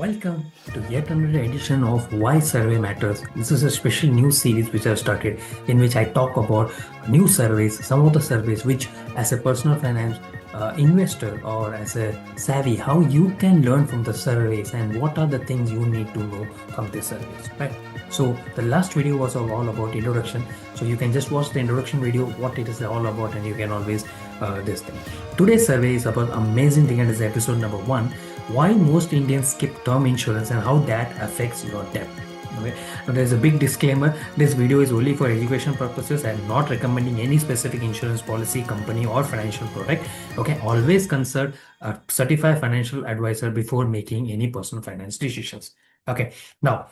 Welcome to yet another edition of Why Survey Matters. This is a special news series which I've started in which I talk about new surveys, some of the surveys which, as a personal finance investor or as a savvy, how you can learn from the surveys and what are the things you need to know from the surveys, right? So the last video was all about introduction. So you can just watch the introduction video, what it is all about, and you can always this thing. Today's survey is about amazing thing, and it's episode number 1, why most Indians skip term insurance and how that affects your debt. Okay. Now there's a big disclaimer. This video is only for education purposes. I'm not recommending any specific insurance policy, company, or financial product. Okay. Always consult a certified financial advisor before making any personal finance decisions. Okay. Now,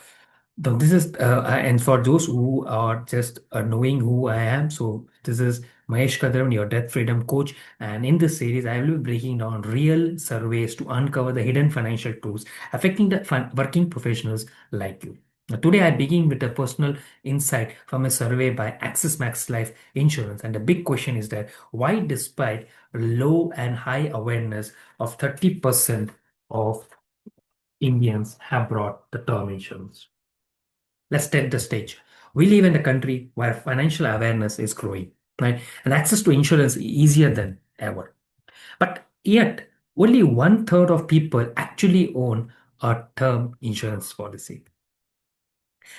this is and for those who are just knowing who I am, so this is Mahesh Kadram, your debt freedom coach, and in this series, I will be breaking down real surveys to uncover the hidden financial tools affecting the working professionals like you. Now, today, I begin with a personal insight from a survey by Axis Max Life Insurance, and the big question is that why, despite low and high awareness of 30% of Indians have brought the term insurance. Let's set the stage. We live in a country where financial awareness is growing, right? And access to insurance is easier than ever. But yet, only one third of people actually own a term insurance policy.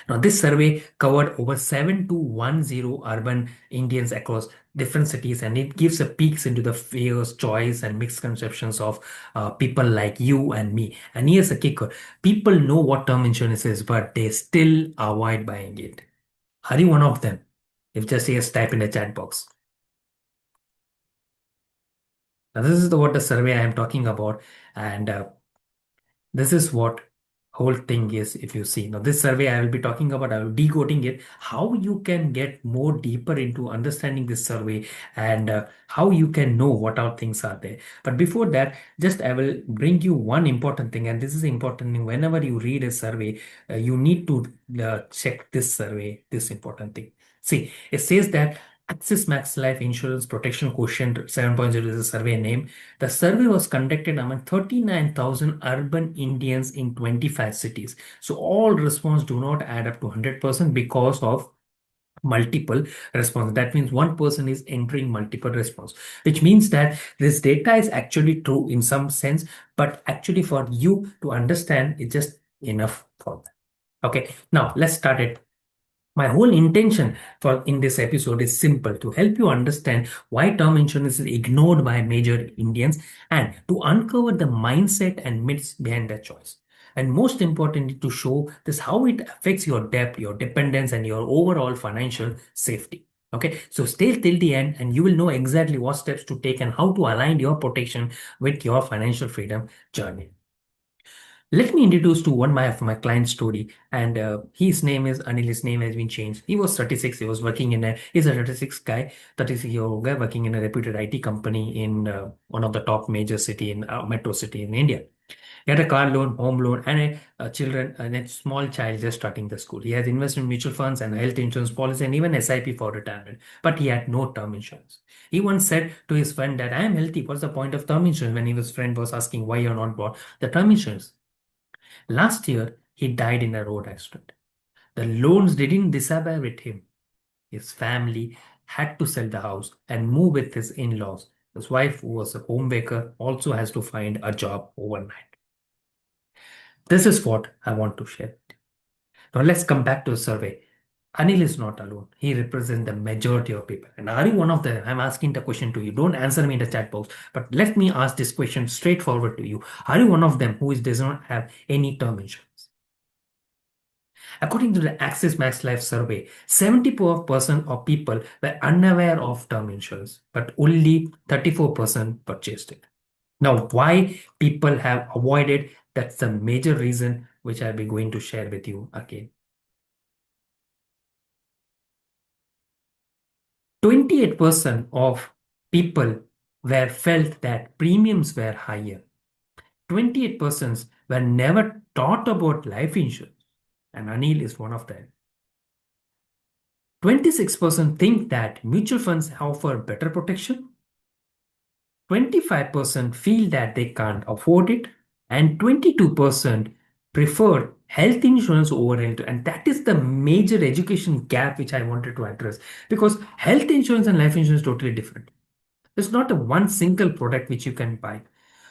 Now, this survey covered over 7 to 10 urban Indians across different cities, and it gives a peeks into the fears, joys, and misconceptions of people like you and me. And here's a kicker: people know what term insurance is, but they still avoid buying it. Are you one of them? If just yes, type in the chat box. Now, this is what the survey I am talking about, and this is what whole thing is. If you see now this survey I will be talking about, I will decoding it, how you can get more deeper into understanding this survey, and how you can know what all things are there. But before that, just I will bring you one important thing, and this is important thing. Whenever you read a survey, you need to check this survey, this important thing. See, it says that Axis Max Life Insurance Protection Quotient 7.0 is a survey name. The survey was conducted among 39,000 urban Indians in 25 cities. So all response do not add up to 100% because of multiple response. That means one person is entering multiple response, which means that this data is actually true in some sense, but actually for you to understand, it's just enough for that. Okay, now let's start it. My whole intention for in this episode is simple: to help you understand why term insurance is ignored by major Indians and to uncover the mindset and myths behind their choice. And most importantly, to show this how it affects your debt, your dependence, and your overall financial safety. Okay, so stay till the end and you will know exactly what steps to take and how to align your protection with your financial freedom journey. Let me introduce to one of my client's story, and his name is Anil. His name has been changed. He was 36. He was working in a. He's a 36 guy, 36-year-old guy working in a reputed IT company in one of the top major city in metro city in India. He had a car loan, home loan, and a children and a small child just starting the school. He has invested in mutual funds and health insurance policy and even SIP for retirement. But he had no term insurance. He once said to his friend that I am healthy. What's the point of term insurance? When his friend was asking why you're not bought the term insurance. Last year, he died in a road accident. The loans didn't disappear with him. His family had to sell the house and move with his in-laws. His wife, who was a homemaker, also has to find a job overnight. This is what I want to share. Now let's come back to the survey. Anil is not alone. He represents the majority of people. And are you one of them? I'm asking the question to you. Don't answer me in the chat box. But let me ask this question straightforward to you. Are you one of them who does not have any term insurance? According to the Axis Max Life survey, 74% of people were unaware of term insurance, but only 34% purchased it. Now, why people have avoided, that's the major reason which I'll be going to share with you again. 28% of people were felt that premiums were higher. 28% were never taught about life insurance, and Anil is one of them. 26% think that mutual funds offer better protection. 25% feel that they can't afford it. And 22% preferred health insurance over health, and that is the major education gap which I wanted to address, because health insurance and life insurance is totally different. It's not a one single product which you can buy.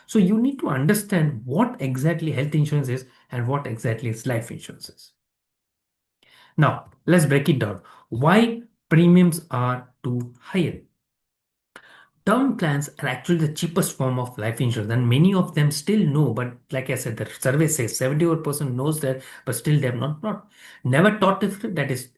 So you need to understand what exactly health insurance is and what exactly is life insurance is. Now, let's break it down. Why premiums are too high? Term plans are actually the cheapest form of life insurance, and many of them still know. But like I said, the survey says 71% knows that, but still they have not never taught it. That is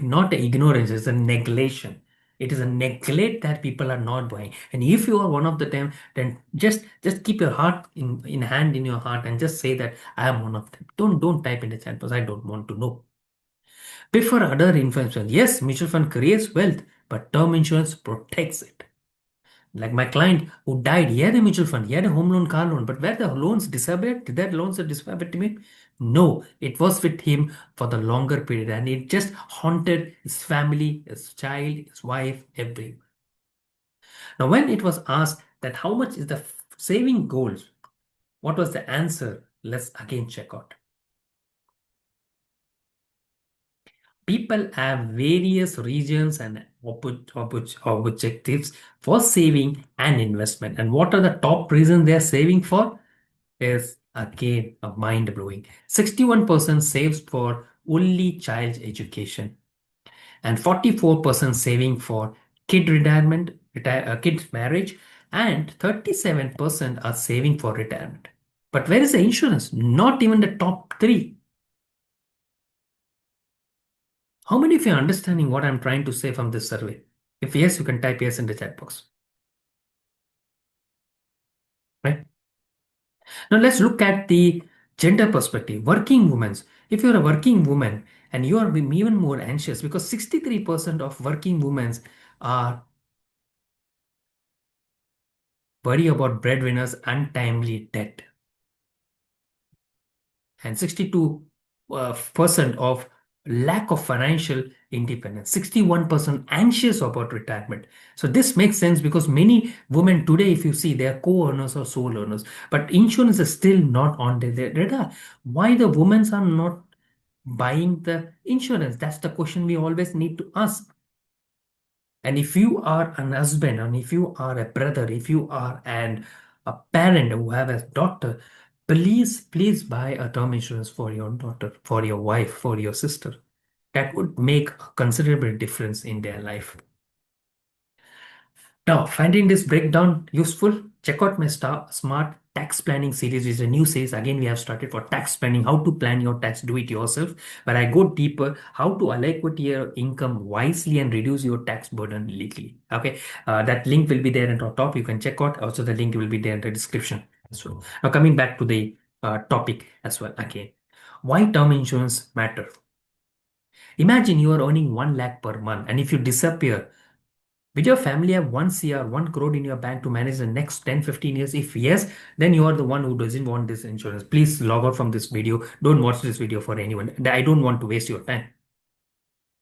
not a ignorance; it's a neglection. It is a neglect that people are not buying. And if you are one of the them, then just keep your heart in hand in your heart and just say that I am one of them. Don't type in the chat because I don't want to know. Prefer other investments. Yes, mutual fund creates wealth, but term insurance protects it. Like my client who died, he had a mutual fund, he had a home loan, car loan, but where the loans disappeared, did that loans disappear to him? No, it was with him for the longer period, and it just haunted his family, his child, his wife, everyone. Now, when it was asked that how much is the saving goals, what was the answer? Let's again check out. People have various regions and objectives for saving and investment. And what are the top reasons they are saving for? Is again a mind blowing. 61% saves for only child education, and 44% saving for kid retirement, kid marriage, and 37% are saving for retirement. But where is the insurance? Not even the top three. How many of you are understanding what I'm trying to say from this survey? If yes, you can type yes in the chat box. Right? Now let's look at the gender perspective. Working women. If you're a working woman and you are even more anxious, because 63% of working women are worried about breadwinners' untimely death, and 62 percent of lack of financial independence, 61% anxious about retirement. So this makes sense because many women today, if you see, they are co-owners or sole owners, but insurance is still not on their radar. Why the women are not buying the insurance? That's the question we always need to ask. And if you are an husband, and if you are a brother, if you are a parent who have a daughter, please buy a term insurance for your daughter, for your wife, for your sister. That would make a considerable difference in their life. Now, finding this breakdown useful, check out my Smart Tax Planning series, which is a new series. Again, we have started for tax planning, how to plan your tax, do it yourself. But I go deeper, how to allocate your income wisely and reduce your tax burden legally. Okay, that link will be there at the top. You can check out. Also, the link will be there in the description as well. Now, coming back to the topic as well. Again, why term insurance matter? Imagine you are earning 1 lakh per month, and if you disappear, will your family have 1 CR, 1 crore in your bank to manage the next 10-15 years? If yes, then you are the one who doesn't want this insurance. Please log out from this video. Don't watch this video for anyone. I don't want to waste your time.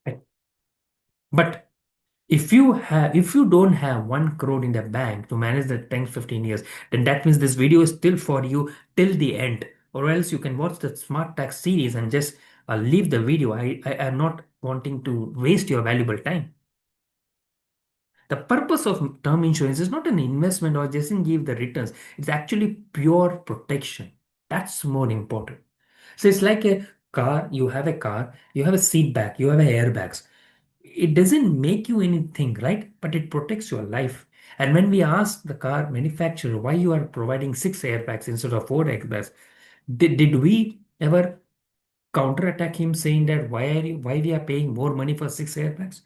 Right? But if you don't have 1 crore in the bank to manage the 10-15 years, then that means this video is still for you till the end. Or else you can watch the Smart Tax series and just leave the video. I am not wanting to waste your valuable time. The purpose of term insurance is not an investment or just in give the returns. It's actually pure protection. That's more important. So it's like a car. You have a car, you have a seat back, you have a airbags. It doesn't make you anything, right? But it protects your life. And when we ask the car manufacturer why you are providing 6 airbags instead of 4 airbags, did we ever counterattack him saying that why we are paying more money for 6 airbags?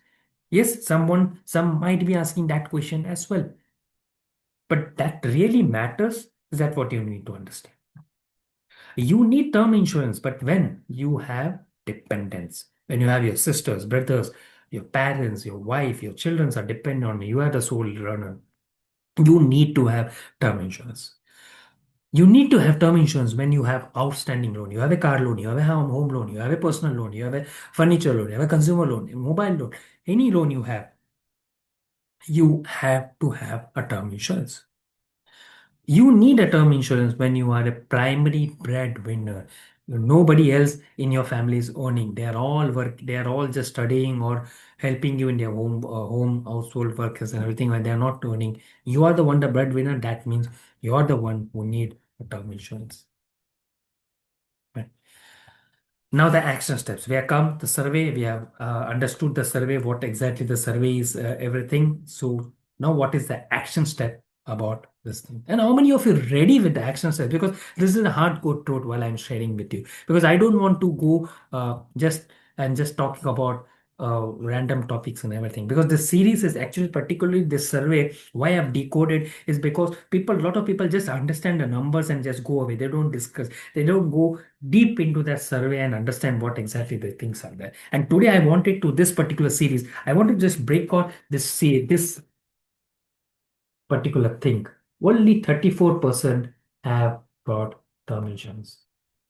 Yes, some might be asking that question as well. But that really matters. Is that what you need to understand? You need term insurance, but when you have dependents, when you have your sisters, brothers, your parents, your wife, your children are dependent on you, are the sole runner. You need to have term insurance. You need to have term insurance when you have outstanding loan. You have a car loan, you have a home loan, you have a personal loan, you have a furniture loan, you have a consumer loan, a mobile loan, any loan you have, you have to have a term insurance. You need a term insurance when you are a primary breadwinner. Nobody else in your family is earning. They are all work. They are all just studying or helping you in their home household workers and everything. When they are not earning, you are the one, the breadwinner. That means you are the one who need a term insurance. Right? Now the action steps. We have come the survey. We have understood the survey, what exactly the survey is, everything. So now what is the action step about this thing? And how many of you are ready with the action steps? Because this is a hardcore truth while I'm sharing with you. Because I don't want to go just talking about random topics and everything. Because this series is actually particularly this survey. Why I've decoded is because a lot of people just understand the numbers and just go away. They don't discuss. They don't go deep into that survey and understand what exactly the things are there. And today I wanted to this particular series, I want to just break out this particular thing. Only 34% have brought term insurance.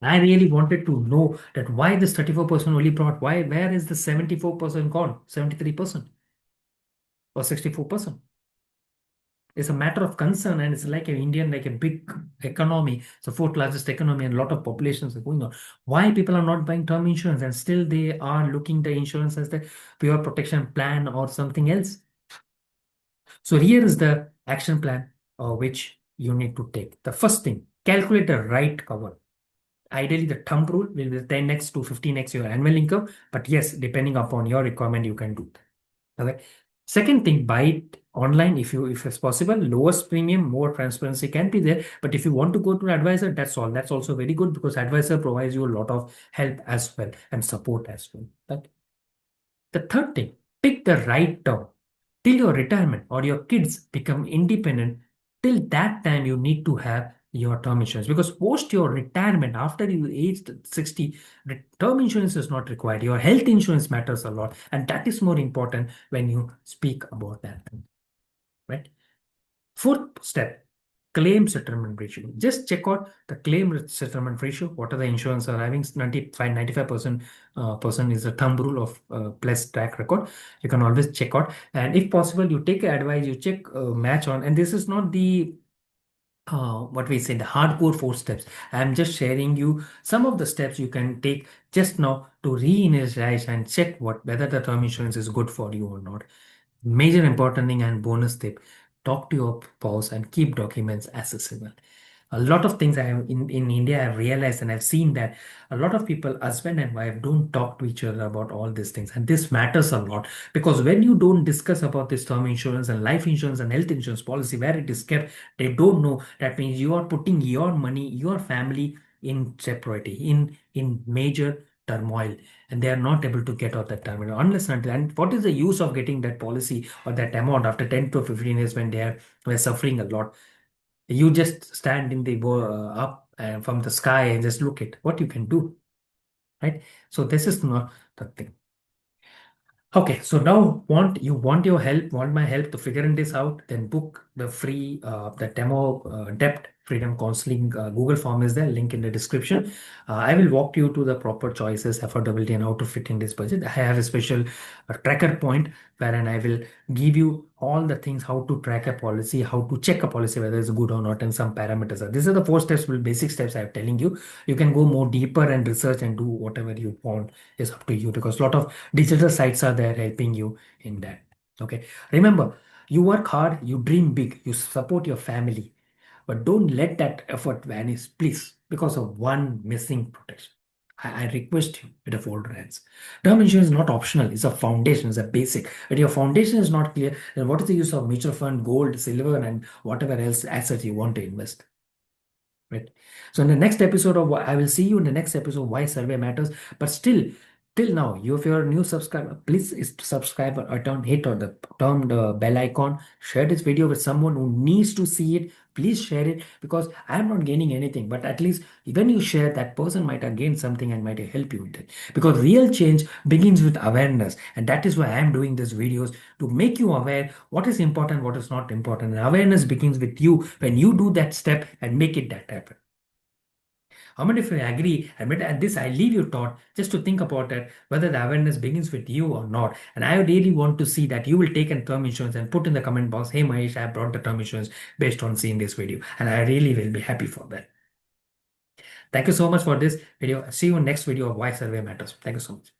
I really wanted to know that why this 34% only brought, why, where is the 74% gone, 73% or 64%? It's a matter of concern, and it's like an Indian, like a big economy. It's the fourth largest economy, and a lot of populations are going on. Why people are not buying term insurance, and still they are looking the insurance as the pure protection plan or something else? So here is the action plan which you need to take. The first thing, calculate the right cover. Ideally, the thumb rule will be 10x to 15x your annual income. But yes, depending upon your requirement, you can do that. Okay. Second thing, buy it online if it's possible. Lowest premium, more transparency can be there. But if you want to go to an advisor, that's all. That's also very good because advisor provides you a lot of help as well and support as well. Right? The third thing, pick the right term. Till your retirement or your kids become independent, till that time you need to have your term insurance because post your retirement after you aged 60, term insurance is not required. Your health insurance matters a lot, and that is more important when you speak about that, right? Fourth step, claim settlement ratio. Just check out the claim settlement ratio. What are the insurance are having? 95% person is a thumb rule of plus track record. You can always check out. And if possible, you take advice, you check match on. And this is not the what we say the hardcore four steps. I'm just sharing you some of the steps you can take just now to re-energize and check what whether the term insurance is good for you or not. Major important thing and bonus tip, talk to your spouse and keep documents accessible. A lot of things I have in India I've realized and I've seen that a lot of people, husband and wife, don't talk to each other about all these things. And this matters a lot because when you don't discuss about this term insurance and life insurance and health insurance policy where it is kept, they don't know. That means you are putting your money, your family in jeopardy, in major turmoil, and they are not able to get out that time unless and until. And what is the use of getting that policy or that amount after 10 to 15 years when they are were suffering a lot? You just stand in the up from the sky and just look at what you can do, right? So this is not the thing. Okay, so now want your help, want my help to figuring this out, then book the free the demo debt freedom counseling. Google form is there, link in the description. I will walk you to the proper choices, affordability, and how to fit in this budget. I have a special tracker point wherein I will give you all the things how to track a policy, how to check a policy whether it's good or not, and some parameters. These are the four steps, basic steps I'm telling you. You can go more deeper and research and do whatever you want. Is up to you because a lot of digital sites are there helping you in that. Okay. Remember, you work hard, you dream big, you support your family, but don't let that effort vanish, please, because of one missing protection. I request you with a fold hands. Term insurance is not optional, it's a foundation, it's a basic. When your foundation is not clear, then what is the use of mutual fund, gold, silver, and whatever else assets you want to invest? Right. So in the next episode of I will see you in the next episode why survey matters. But still, till now, you if you're a new subscriber, please subscribe or hit on the bell icon. Share this video with someone who needs to see it. Please share it because I'm not gaining anything, but at least when you share, that person might have gained something and might help you with it. Because real change begins with awareness, and that is why I'm doing these videos to make you aware what is important, what is not important. And awareness begins with you when you do that step and make it that happen. How many of you agree? Admit at this, I leave you thought just to think about it, whether the awareness begins with you or not. And I really want to see that you will take a term insurance and put in the comment box, hey Mahesh, I brought the term insurance based on seeing this video. And I really will be happy for that. Thank you so much for this video. See you in next video of why survey matters. Thank you so much.